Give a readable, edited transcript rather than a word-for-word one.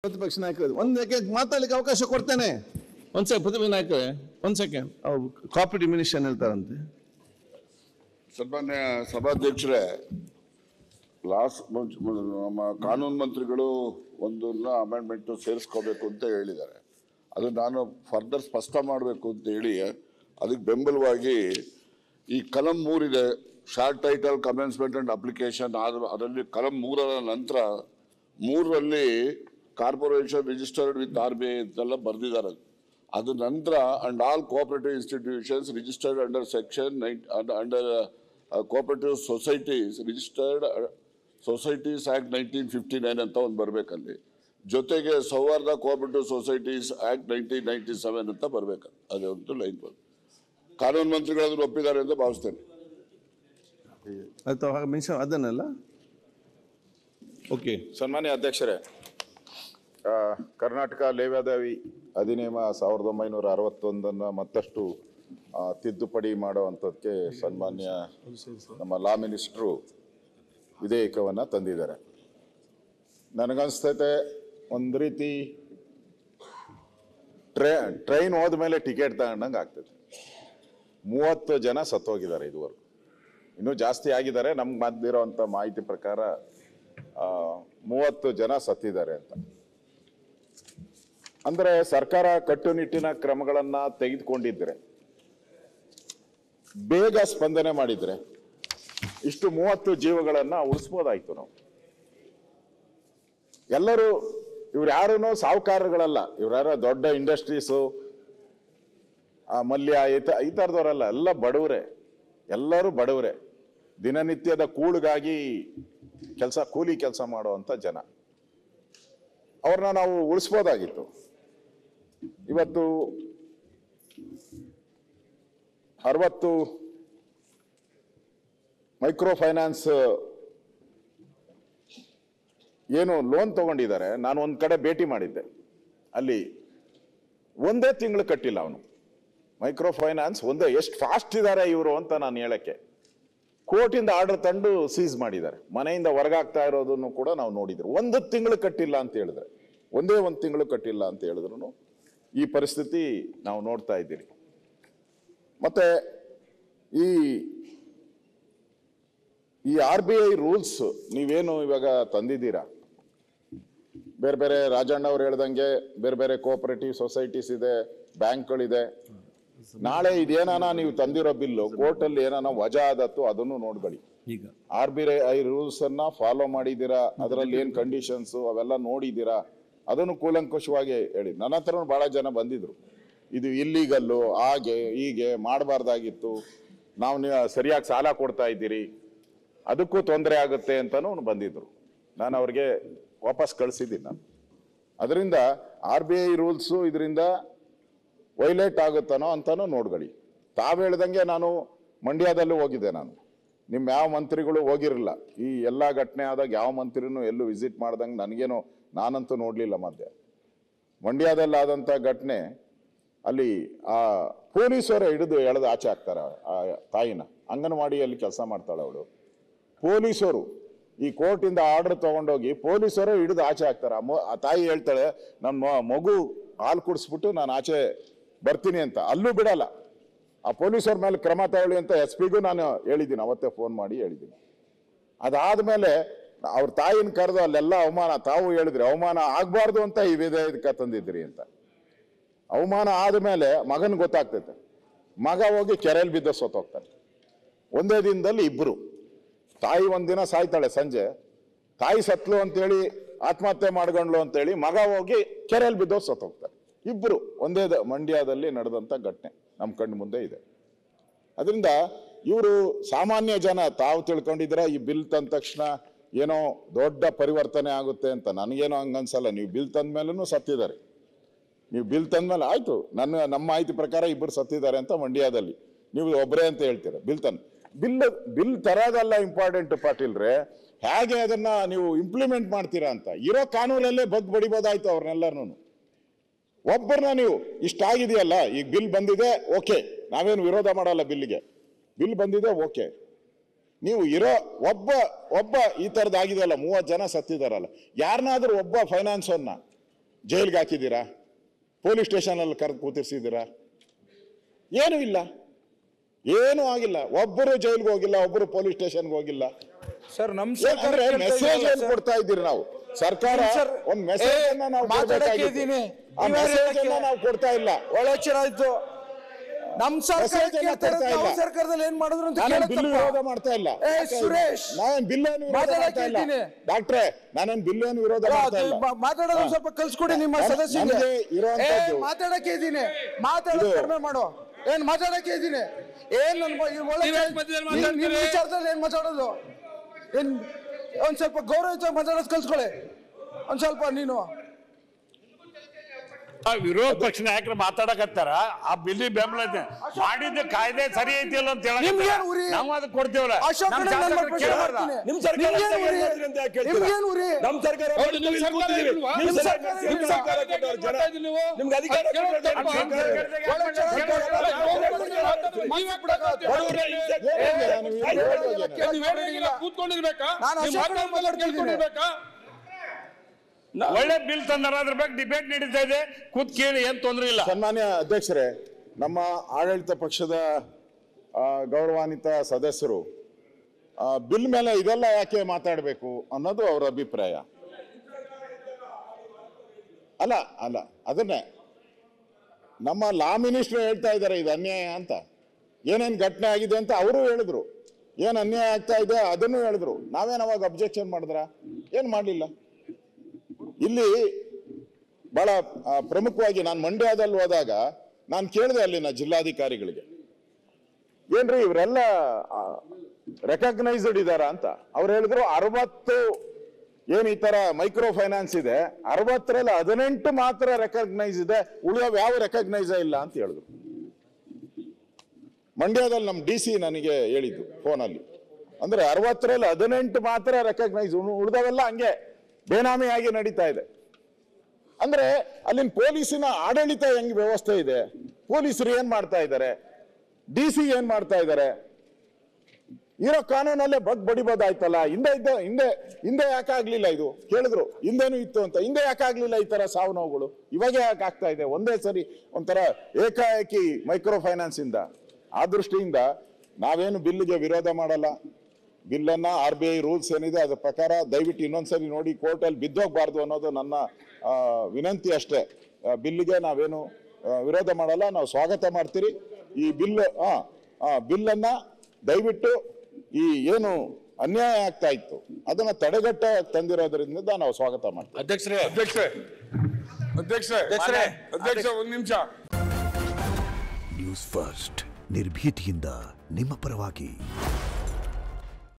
ಪ್ರತಿಪಕ್ಷ ನಾಯಕರು ಒಂದು ಮಾತಾಡ್ಲಿಕ್ಕೆ ಅವಕಾಶ ಕೊಡ್ತೇನೆ. ಒಂದ್ ಸೆಕೆಂಡ್ ಪ್ರತಿಪಕ್ಷ ನಾಯಕರೇ, ಒಂದ್ ಸೆಕೆಂಡ್. ಕೋಆಪರೇಟಿವ್ ಮಿನಿಸ್ಟರ್ ಹೇಳ್ತಾರಂತೆ. ಸನ್ಮಾನ್ಯ ಸಭಾಧ್ಯಕ್ಷರೇ, ನಮ್ಮ ಕಾನೂನು ಮಂತ್ರಿಗಳು ಒಂದನ್ನ ಅಮೆಂಡ್ಮೆಂಟ್ ಸೇರಿಸ್ಕೋಬೇಕು ಅಂತ ಹೇಳಿದ್ದಾರೆ. ಅದು ನಾನು ಫರ್ದರ್ ಸ್ಪಷ್ಟ ಮಾಡಬೇಕು ಅಂತ ಹೇಳಿ ಅದಕ್ಕೆ ಬೆಂಬಲವಾಗಿ ಈ ಕಲಂ 3 ಇದೆ, short title commencement and application. ಅದರಲ್ಲಿ ಕಲಂ 3ರ ನಂತರ 3ರಲ್ಲಿ ಕಾರ್ಪೊರೇಷನ್ ರಿಜಿಸ್ಟರ್ಡ್ ವಿತ್ RBI ಅಂತೆಲ್ಲ ಬರೆದಿದ್ದಾರೆ. ಅದು ನಂತರ and all cooperative institutions registered under section under cooperative societies registered societies act 1959 ಅಂತ ಒಂದು ಬರ್ಬೇಕಲ್ಲಿ. ಜೊತೆಗೆ ಸೌಹಾರ್ದ ಕೋಆಪರೇಟಿವ್ ಸೊಸೈಟೀಸ್ ಆಕ್ಟ್ 1997 ಅಂತ ಬರ್ಬೇಕು. ಅದೇ ಒಂದು ಲೈನ್ ಬಂದು ಕಾನೂನು ಮಂತ್ರಿಗಳು ಒಪ್ಪಿದ್ದಾರೆ ಅಂತ ಭಾವಿಸ್ತೇನೆ. ಅದನ್ನೆಲ್ಲ ಓಕೆ. ಸನ್ಮಾನ್ಯ ಅಧ್ಯಕ್ಷರೇ, ಕರ್ನಾಟಕ ಲೇವಾದೇವಿ ಅಧಿನಿಯಮ 1961 ಮತ್ತಷ್ಟು ತಿದ್ದುಪಡಿ ಮಾಡುವಂಥದ್ದಕ್ಕೆ ಸನ್ಮಾನ್ಯ ನಮ್ಮ ಲಾ ಮಿನಿಸ್ಟ್ರು ವಿಧೇಯಕವನ್ನು ತಂದಿದ್ದಾರೆ. ನನಗನ್ಸ್ತೈತೆ ಒಂದು ರೀತಿ ಟ್ರೈನ್ ಹೋದ್ಮೇಲೆ ಟಿಕೆಟ್ ತಗೊಂಡಂಗೆ ಆಗ್ತದೆ. 30 ಜನ ಸತ್ತೋಗಿದ್ದಾರೆ ಇದುವರೆಗೂ, ಇನ್ನೂ ಜಾಸ್ತಿ ಆಗಿದ್ದಾರೆ. ನಮ್ಗೆ ಬಂದಿರೋಂಥ ಮಾಹಿತಿ ಪ್ರಕಾರ 30 ಜನ ಸತ್ತಿದ್ದಾರೆ ಅಂತ. ಅಂದರೆ ಸರ್ಕಾರ ಕಟ್ಟುನಿಟ್ಟಿನ ಕ್ರಮಗಳನ್ನು ತೆಗೆದುಕೊಂಡಿದ್ರೆ, ಬೇಗ ಸ್ಪಂದನೆ ಮಾಡಿದ್ರೆ ಇಷ್ಟು 30 ಜೀವಗಳನ್ನು ಉಳಿಸ್ಬೋದಾಯ್ತು. ನಾವು ಎಲ್ಲರೂ ಇವ್ರು ಯಾರೂ ಸಾಹುಕಾರಗಳಲ್ಲ, ಇವ್ರ್ಯಾರ ದೊಡ್ಡ ಇಂಡಸ್ಟ್ರೀಸು ಮಲ್ಯ ಈ ಥರದವರಲ್ಲ, ಎಲ್ಲ ಬಡವರೇ, ಎಲ್ಲರೂ ಬಡವರೇ, ದಿನನಿತ್ಯದ ಕೂಳಿಗಾಗಿ ಕೂಲಿ ಕೆಲಸ ಮಾಡುವಂಥ ಜನ. ಅವ್ರನ್ನ ನಾವು ಉಳಿಸ್ಬೋದಾಗಿತ್ತು. ಇವತ್ತು 60 ಮೈಕ್ರೋ ಫೈನಾನ್ಸ್ ಏನು ಲೋನ್ ತಗೊಂಡಿದ್ದಾರೆ. ನಾನು ಒಂದು ಕಡೆ ಭೇಟಿ ಮಾಡಿದ್ದೆ, ಅಲ್ಲಿ ಒಂದೇ ತಿಂಗಳು ಕಟ್ಟಿಲ್ಲ ಅವನು. ಮೈಕ್ರೋ ಫೈನಾನ್ಸ್ ಎಷ್ಟು ಫಾಸ್ಟ್ ಇದ್ದಾರೆ ಇವರು ಅಂತ ನಾನು ಹೇಳಕ್ಕೆ. ಕೋರ್ಟಿಂದ ಆರ್ಡರ್ ತಂದು ಸೀಸ್ ಮಾಡಿದ್ದಾರೆ. ಮನೆಯಿಂದ ಹೊರಗಾಗ್ತಾ ಇರೋದನ್ನು ಕೂಡ ನಾವು ನೋಡಿದ್ರು. 1 ತಿಂಗಳು ಕಟ್ಟಿಲ್ಲ ಅಂತ ಹೇಳಿದ್ರೆ, ಒಂದೇ 1 ತಿಂಗಳು ಕಟ್ಟಿಲ್ಲ ಅಂತ ಹೇಳಿದ್ರು ಈ ಪರಿಸ್ಥಿತಿ ನಾವು ನೋಡ್ತಾ ಇದ್ದೀರಿ. ಮತ್ತೆ ಈ RBI ರೂಲ್ಸ್ ನೀವೇನು ಇವಾಗ ತಂದಿದ್ದೀರಾ, ಬೇರೆ ಬೇರೆ ರಾಜಣ್ಣ ಅವ್ರು ಹೇಳ್ದಂಗೆ ಬೇರೆ ಬೇರೆ ಕೋಆಪರೇಟಿವ್ ಸೊಸೈಟೀಸ್ ಇದೆ, ಬ್ಯಾಂಕ್ಗಳಿದೆ. ನಾಳೆ ಇದೇನಾನ ನೀವು ತಂದಿರೋ ಬಿಲ್ಲು ಕೋರ್ಟಲ್ಲಿ ಏನಾನ ವಜಾ ಆದತ್ತು ಅದನ್ನು ನೋಡ್ಕೊಳ್ಳಿ. RBI ರೂಲ್ಸ್ ಅನ್ನ ಫಾಲೋ ಮಾಡಿದ್ದೀರಾ, ಅದರಲ್ಲಿ ಏನ್ ಕಂಡೀಷನ್ಸ್ ಅವೆಲ್ಲ ನೋಡಿದ್ದೀರಾ, ಅದನ್ನು ಕೂಲಂಕುಷವಾಗಿ ಹೇಳಿ. ನನ್ನ ಹತ್ರ ಬಹಳ ಜನ ಬಂದಿದ್ರು, ಇದು ಇಲ್ಲೀಗಲ್ಲು, ಹಾಗೆ ಹೀಗೆ ಮಾಡಬಾರ್ದಾಗಿತ್ತು, ನಾವು ಸರಿಯಾಗಿ ಸಾಲ ಕೊಡ್ತಾ ಇದ್ದೀರಿ, ಅದಕ್ಕೂ ತೊಂದರೆ ಆಗುತ್ತೆ ಅಂತಾನು ಬಂದಿದ್ರು. ನಾನು ಅವ್ರಿಗೆ ವಾಪಸ್ ಕಳಿಸಿದ್ದೀನಿ. ನಾನು ಅದರಿಂದ RBI ರೂಲ್ಸು ಇದರಿಂದ ವೈಲೇಟ್ ಆಗುತ್ತಾನೋ ಅಂತಾನು ನೋಡ್ಕೊಳ್ಳಿ. ತಾವು ಹೇಳ್ದಂಗೆ ನಾನು ಮಂಡ್ಯದಲ್ಲೂ ಹೋಗಿದ್ದೆ. ನಾನು ನಿಮ್ಮ ಯಾವ ಮಂತ್ರಿಗಳು ಹೋಗಿರಲಿಲ್ಲ. ಈ ಎಲ್ಲ ಘಟನೆ ಆದಾಗ ಯಾವ ಮಂತ್ರಿನೂ ಎಲ್ಲೂ ವಿಸಿಟ್ ಮಾಡ್ದಂಗೆ ನನಗೇನೋ, ನಾನಂತೂ ನೋಡಲಿಲ್ಲ. ಮಧ್ಯೆ ಮಂಡ್ಯದಲ್ಲಾದಂಥ ಘಟನೆ, ಅಲ್ಲಿ ಆ ಪೊಲೀಸರೇ ಎಳೆದು ಆಚೆ ಹಾಕ್ತಾರೆ ಆ ತಾಯಿನ. ಅಂಗನವಾಡಿಯಲ್ಲಿ ಕೆಲಸ ಮಾಡ್ತಾಳೆ ಅವಳು. ಪೊಲೀಸರು ಈ ಕೋರ್ಟಿಂದ ಆರ್ಡರ್ ತಗೊಂಡೋಗಿ ಪೊಲೀಸರು ಹಿಡಿದು ಆಚೆ ಹಾಕ್ತಾರೆ. ಆ ತಾಯಿ ಹೇಳ್ತಾಳೆ, ನಮ್ಮ ಮಗು ಹಾಲು ಕುಡಿಸ್ಬಿಟ್ಟು ನಾನು ಆಚೆ ಬರ್ತೀನಿ ಅಂತ. ಅಲ್ಲೂ ಬಿಡಲ್ಲ. ಆ ಪೊಲೀಸರ ಮೇಲೆ ಕ್ರಮ ತಗೊಳ್ಳಿ ಅಂತ SP ಗೂ ನಾನು ಹೇಳಿದ್ದೀನಿ, ಅವತ್ತೇ ಫೋನ್ ಮಾಡಿ ಹೇಳಿದ್ದೀನಿ. ಅದಾದ್ಮೇಲೆ ಅವ್ರ ತಾಯಿನ ಕರೆದು ಅಲ್ಲೆಲ್ಲ ಅವಮಾನ, ತಾವು ಹೇಳಿದ್ರಿ ಅವಮಾನ ಆಗ್ಬಾರ್ದು ಅಂತ ಈ ವಿಧೇಯಕ ತಂದಿದ್ರಿ ಅಂತ. ಅವಮಾನ ಆದ್ಮೇಲೆ ಮಗನ್ ಗೊತ್ತಾಗ್ತೈತೆ. ಮಗ ಹೋಗಿ ಕೆರೆಯಲ್ಲಿ ಬಿದ್ದ ಸೋತೋಗ್ತಾನೆ. ಒಂದೇ ದಿನದಲ್ಲಿ 2. ತಾಯಿ ಒಂದಿನ ಸಾಯ್ತಾಳೆ, ಸಂಜೆ ತಾಯಿ ಸತ್ಲು ಅಂತೇಳಿ ಆತ್ಮಹತ್ಯೆ ಮಾಡ್ಕೊಂಡ್ಲು ಅಂತೇಳಿ ಮಗ ಹೋಗಿ ಕೆರೆಯಲ್ಲಿ ಬಿದ್ದೋ ಸತ್ತೋಗ್ತಾರೆ. 2 ಒಂದೇ ಮಂಡ್ಯದಲ್ಲಿ ನಡೆದಂಥ ಘಟನೆ ನಮ್ಮ ಕಣ್ಣು ಮುಂದೆ ಇದೆ. ಅದರಿಂದ ಇವರು ಸಾಮಾನ್ಯ ಜನ ತಾವು ತಿಳ್ಕೊಂಡಿದ್ರೆ ಈ ಬಿಲ್ ತಂದ ತಕ್ಷಣ ಏನೋ ದೊಡ್ಡ ಪರಿವರ್ತನೆ ಆಗುತ್ತೆ ಅಂತ. ನನಗೇನೋ ಹಂಗನ್ಸಲ್ಲ. ನೀವು ಬಿಲ್ ತಂದ ಮೇಲೂ ಸತ್ತಿದ್ದಾರೆ. ನೀವು ಬಿಲ್ ತಂದ್ಮೇಲೆ ಆಯ್ತು, ನಮ್ಮ ಮಾಹಿತಿ ಪ್ರಕಾರ 2 ಸತ್ತಿದ್ದಾರೆ ಅಂತ ಮಂಡ್ಯದಲ್ಲಿ. ನೀವು ಒಬ್ಬರೇ ಅಂತ ಹೇಳ್ತೀರ. ಬಿಲ್ ತರೋದಲ್ಲ ಇಂಪಾರ್ಟೆಂಟ್ ಪಾಟೀಲ್ರೆ, ಹೇಗೆ ಅದನ್ನ ನೀವು ಇಂಪ್ಲಿಮೆಂಟ್ ಮಾಡ್ತೀರಾ ಅಂತ. ಇರೋ ಕಾನೂನಲ್ಲೇ ಬಡಿಬೋದಾಯ್ತು ಅವ್ರನ್ನೆಲ್ಲರೂ. ಒಬ್ಬರನ್ನ ನೀವು ಇಷ್ಟ ಆಗಿದೆಯಲ್ಲ, ಈಗ ಬಿಲ್ ಬಂದಿದೆ, ಓಕೆ, ನಾವೇನು ವಿರೋಧ ಮಾಡಲ್ಲ. ಬಿಲ್ ಬಂದಿದೆ, ಓಕೆ. ನೀವು ಇರೋ ಒಬ್ಬ ಈ ಥರದ್ದಾಗಿದೆಯಲ್ಲ, 30 ಜನ ಸತ್ತಿದಾರಲ್ಲ, ಯಾರನ್ನಾದ್ರೂ ಒಬ್ಬ ಫೈನಾನ್ಸರ್ನ ಜೈಲ್ಗೆ ಹಾಕಿದ್ದೀರಾ? ಪೊಲೀಸ್ ಸ್ಟೇಷನಲ್ಲಿ ಕರೆದು ಕೂತಿರ್ಸಿದ್ದೀರಾ? ಏನೂ ಇಲ್ಲ, ಏನೂ ಆಗಿಲ್ಲ. ಒಬ್ಬರು ಜೈಲ್ಗೆ ಹೋಗಿಲ್ಲ, ಒಬ್ಬರು ಪೊಲೀಸ್ ಸ್ಟೇಷನ್ಗೆ ಹೋಗಿಲ್ಲ. ಸರ್ ನಮ್ ಅಂದ್ರೆ ಮೆಸೇಜ್ ಏನು ಕೊಡ್ತಾ ಇದ್ದೀರಿ ನಾವು? ಸರ್ಕಾರ ಒಂದು ಮೆಸೇಜ್ ಅನ್ನ ನಾವು ಮಾತಾಡಕ್ಕಿದ್ದೀನಿ, ಆ ಮೆಸೇಜ್ ಅನ್ನ ನಾವು ಕೊಡ್ತಾ ಇಲ್ಲ. ಒಳ್ಳೆ ಎಚ್ಚರ ಆಯ್ತು. ನಮ್ ಸರ್ಕಾರದಲ್ಲಿ ಏನ್ ಮಾಡಿದ್ರು ಅಂತ ಬಿಲ್ ವಿರೋಧ ಮಾಡ್ತಾ ಇಲ್ಲ ಸುರೇಶ್. ನಾವೇನ್ ಬಿಲ್ ಏನು ವಿರೋಧ ಮಾಡ್ತಾ ಇಲ್ಲ ಡಾಕ್ಟ್ರೆ, ನಾನೇನ್ ಬಿಲ್ ಏನು ವಿರೋಧ ಮಾಡ್ತಾ ಇಲ್ಲ. ಮಾತಾಡೋದು ಸ್ವಲ್ಪ ಕಲ್ಸ್ಕೊಡಿ ನಿಮ್ಮ ಸದಸ್ಯರಿಗೆ. ಮಾತಾಡಕ್ಕೆ ಇದ್ದೀನಿ, ಮಾತಾಡೋದು ಕಡಿಮೆ ಮಾಡು. ಏನ್ ಮಾತಾಡಕ್ಕೆ ಇದ್ದೀನಿ, ಏನ್ ವಿಚಾರದಲ್ಲಿ ಏನ್ ಮಾತಾಡೋದು? ಏನ್ ಒಂದ್ ಸ್ವಲ್ಪ ಗೌರವ ಮಾತಾಡೋದು ಕಲ್ಸ್ಕೊಳ್ಳಿ. ಒಂದ್ ಸ್ವಲ್ಪ ನೀನು ವಿರೋಧ ಪಕ್ಷ ನಾಯಕರು ಮಾತಾಡಕತ್ತಾರ, ಆ ಬಿಲ್ಲಿ ಬೆಂಬಲ ಐತೆ ಮಾಡಿದ್ದ ಕಾಯ್ದೆ ಸರಿ ಐತಿಲ್ಲ ಅಂತ ಹೇಳಿ ನಾವು ಅದಕ್ಕೆ ಕೊಡ್ತೇವಲ್ಲ. ನಿಮ್ ಸರ್ಕಾರ ಒಳ್ಳೆ ಬಿಲ್ ತಂದಾರ, ಅದ್ರ ಬಗ್ಗೆ ಡಿಬೇಟ್ ನಡೀತಾ ಇದೆ, ಕೂತ್ ಕೇಳಿ, ಏನ್ ತೊಂದ್ರೆ ಇಲ್ಲ. ಸನ್ಮಾನ್ಯ ಅಧ್ಯಕ್ಷರೇ, ನಮ್ಮ ಆಡಳಿತ ಪಕ್ಷದ ಗೌರವಾನ್ವಿತ ಸದಸ್ಯರು ಬಿಲ್ ಮೇಲೆ ಇದೆಲ್ಲ ಯಾಕೆ ಮಾತಾಡಬೇಕು ಅನ್ನೋದು ಅವರ ಅಭಿಪ್ರಾಯ. ಅಲ್ಲ ಅಲ್ಲ ಅದನ್ನೇ ನಮ್ಮ ಲಾ ಮಿನಿಸ್ಟರ್ ಹೇಳ್ತಾ ಇದ್ದಾರೆ ಇದು ಅನ್ಯಾಯ ಅಂತ. ಏನೇನು ಘಟನೆ ಆಗಿದೆ ಅಂತ ಅವರು ಹೇಳಿದ್ರು, ಏನ್ ಅನ್ಯಾಯ ಆಗ್ತಾ ಇದೆ ಅದನ್ನು ಹೇಳಿದ್ರು. ನಾವೇನು ಅವಾಗ ಅಬ್ಜೆಕ್ಷನ್ ಮಾಡಿದ್ರ? ಏನ್ ಮಾಡಲಿಲ್ಲ. ಇಲ್ಲಿ ಬಹಳ ಪ್ರಮುಖವಾಗಿ ನಾನು ಮಂಡ್ಯದಲ್ಲಿ ಹೋದಾಗ ನಾನು ಕೇಳಿದೆ ಅಲ್ಲಿನ ಜಿಲ್ಲಾಧಿಕಾರಿಗಳಿಗೆ, ಏನ್ರಿ ಇವರೆಲ್ಲ ರೆಕಗ್ನೈಸ್ಡ್ ಇದಾರ ಅಂತ. ಅವ್ರು ಹೇಳಿದ್ರು 60 ಏನ್ ಈ ತರ ಮೈಕ್ರೋ ಫೈನಾನ್ಸ್ ಇದೆ, 60ರಲ್ಲಿ 18 ಮಾತ್ರ ರೆಕಗ್ನೈಸ್ ಇದೆ, ಉಳಿಯೋ ಯಾವ ರೆಕಗ್ನೈಸ್ ಇಲ್ಲ ಅಂತ ಹೇಳಿದ್ರು. ಮಂಡ್ಯದಲ್ಲಿ ನಮ್ಮ DC ನನಗೆ ಹೇಳಿದ್ದು ಫೋನಲ್ಲಿ. ಅಂದ್ರೆ 60ರಲ್ಲಿ 18 ಮಾತ್ರ ರೆಕಗ್ನೈಸ್, ಉಳಿದವೆಲ್ಲ ಹಂಗೆ ಬೇನಾಮಿಯಾಗಿ ನಡೀತಾ ಇದೆ. ಅಂದ್ರೆ ಅಲ್ಲಿನ ಪೊಲೀಸಿನ ಆಡಳಿತ ಹೆಂಗ್ ವ್ಯವಸ್ಥೆ ಇದೆ, ಪೊಲೀಸರು ಏನ್ ಮಾಡ್ತಾ ಇದ್ದಾರೆ, DC ಏನ್ ಮಾಡ್ತಾ ಇದ್ದಾರೆ, ಇರೋ ಕಾನೂನಲ್ಲೇ ಬಡಿಬೋದಾಯ್ತಲ್ಲ. ಹಿಂದೆ ಯಾಕಾಗ್ಲಿಲ್ಲ ಇದು ಕೇಳಿದ್ರು. ಹಿಂದೆನೂ ಇತ್ತು ಅಂತ, ಹಿಂದೆ ಯಾಕಾಗ್ಲಿಲ್ಲ ಈ ತರ ಸಾವು ನೋವುಗಳು, ಇವಾಗ ಯಾಕೆ ಆಗ್ತಾ ಇದೆ ಒಂದೇ ಸರಿ ಒಂಥರ ಏಕಾಏಕಿ ಮೈಕ್ರೋ ಫೈನಾನ್ಸ್ ಇಂದ? ಆ ದೃಷ್ಟಿಯಿಂದ ನಾವೇನು ಬಿಲ್ಗೆ ವಿರೋಧ ಮಾಡಲ್ಲ. ಬಿಲ್ಲನ್ನ RBI ರೂಲ್ಸ್ ಏನಿದೆ ಅದ್ರ ಪ್ರಕಾರ ದಯವಿಟ್ಟು ಇನ್ನೊಂದ್ಸರಿ ನೋಡಿ, ಕೋರ್ಟಲ್ಲಿ ಬಿದ್ದೋಗ್ಬಾರ್ದು ಅನ್ನೋದು ನನ್ನ ವಿನಂತಿ ಅಷ್ಟೇ. ಬಿಲ್ಗೆ ನಾವೇನು ವಿರೋಧ ಮಾಡಲ್ಲ, ನಾವು ಸ್ವಾಗತ ಮಾಡ್ತೀರಿ. ಈ ಬಿಲ್ಲನ್ನ ದಯವಿಟ್ಟು ಈ ಏನು ಅನ್ಯಾಯ ಆಗ್ತಾ ಇತ್ತು ಅದನ್ನ ತಡೆಗಟ್ಟ ತಂದಿರೋದ್ರಿಂದ ನಾವು ಸ್ವಾಗತ ಮಾಡ್ತೀವಿ. ಅಧ್ಯಕ್ಷರೇ ಒಂದ್ ನಿಮಿಷ. ನ್ಯೂಸ್ ಫಸ್ಟ್ ನಿರ್ಭೀತಿಯಿಂದ ನಿಮ್ಮ ಪರವಾಗಿ.